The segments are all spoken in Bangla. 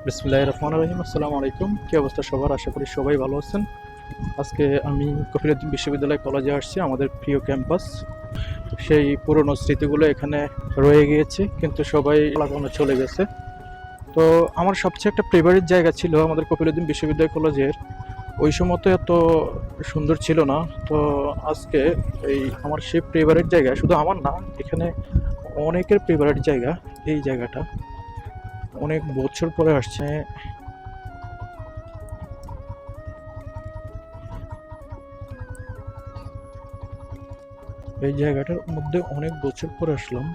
বিসমিল্লাহির রহমানির রহিম। আসসালামু আলাইকুম। কী অবস্থা সবার? আশা করি সবাই ভালো আছেন। আজকে আমি কফিলুদ্দিন বিশ্ববিদ্যালয় কলেজে আসছি, আমাদের প্রিয় ক্যাম্পাস। সেই পুরনো স্মৃতিগুলো এখানে রয়ে গিয়েছে, কিন্তু সবাই লাগানো চলে গেছে। তো আমার সবচেয়ে একটা ফেভারিট জায়গা ছিল আমাদের কফিলুদ্দিন বিশ্ববিদ্যালয় কলেজের। ওই সময় তো এত সুন্দর ছিল না। তো আজকে এই আমার সেই ফেভারিট জায়গা, শুধু আমার না, এখানে অনেকের ফেভারিট জায়গা। এই জায়গাটা অনেক বছর পরে আসছে। এই জায়গাটার মধ্যে অনেক বছর পরে আসলাম।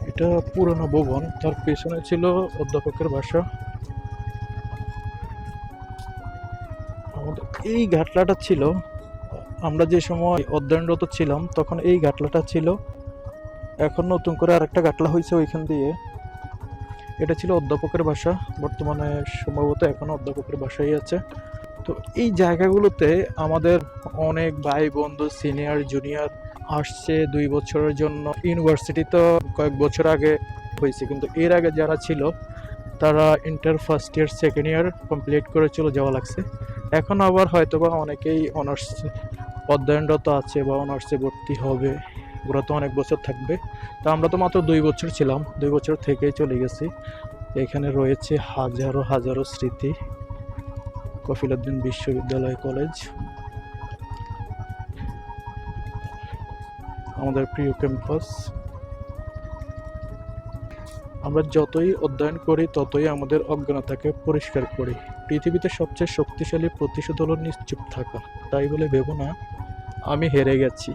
এটা পুরনো ভবন, তার পেছনে ছিল অধ্যাপকের বাসা। আমাদের এই ঘাটলাটা ছিল, আমরা যে সময় অধ্যয়নরত ছিলাম তখন এই ঘাটলাটা ছিল। এখন নতুন করে আরেকটা ঘাটলা হয়েছে ওইখান দিয়ে। এটা ছিল অধ্যাপকের বাসা, বর্তমানে সম্ভবত এখনো অধ্যাপকের বাসাই আছে। তো এই জায়গাগুলোতে আমাদের অনেক ভাই বন্ধু, সিনিয়র জুনিয়র আসছে 2 বছরের জন্য। ইউনিভার্সিটি তো কয়েক বছর আগে হয়েছে, কিন্তু এর আগে যারা ছিল তারা inter first year second year complete করে চলে যাওয়া লাগছে। এখন আবার হয়তোবা অনেকেই অনার্স অধ্যয়নরত আছে বা অনার্সে ভর্তি হবে। ওরা তো অনেক বছর থাকবে। তো আমরা তো মাত্র 2 বছর ছিলাম, 2 বছর থেকেই চলে গেছি। এখানে রয়েছে হাজারো হাজারো স্মৃতি। কফিলুদ্দিন বিশ্ববিদ্যালয় কলেজ আমাদের প্রিয় ক্যাম্পাস। আমরা যতই অধ্যয়ন করি ততই আমাদের অজ্ঞানতাকে পরিষ্কার করি। পৃথিবীতে সবচেয়ে শক্তিশালী প্রতিশোধ হলো নিশ্চুপ থাকা। তাই বলে ভেবো না আমি হেরে গেছি।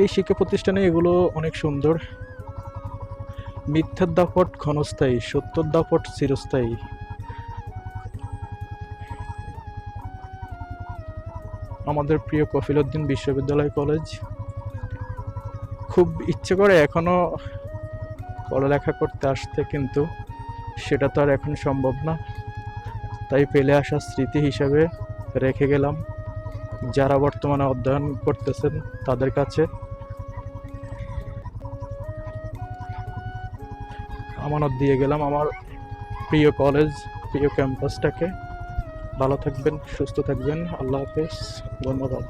এই শিক্ষা প্রতিষ্ঠানে এগুলো অনেক সুন্দর। মিথ্যার দাপট ক্ষণস্থায়ী, সত্যর দাপট চিরস্থায়ী। আমাদের প্রিয় কফিলুদ্দিন বিশ্ববিদ্যালয় কলেজ। খুব ইচ্ছে করে এখনো পড়ালেখা করতে আসতে, কিন্তু সেটা তো আর এখন সম্ভব না। তাই পেলে আসা স্মৃতি হিসাবে রেখে গেলাম। যারা বর্তমানে অধ্যয়ন করতেছেন তাদের কাছে আমানত দিয়ে গেলাম আমার প্রিয় কলেজ, প্রিয় ক্যাম্পাসটাকে। ভালো থাকবেন, সুস্থ থাকবেন। আল্লাহ হাফেজ, ধন্যবাদ।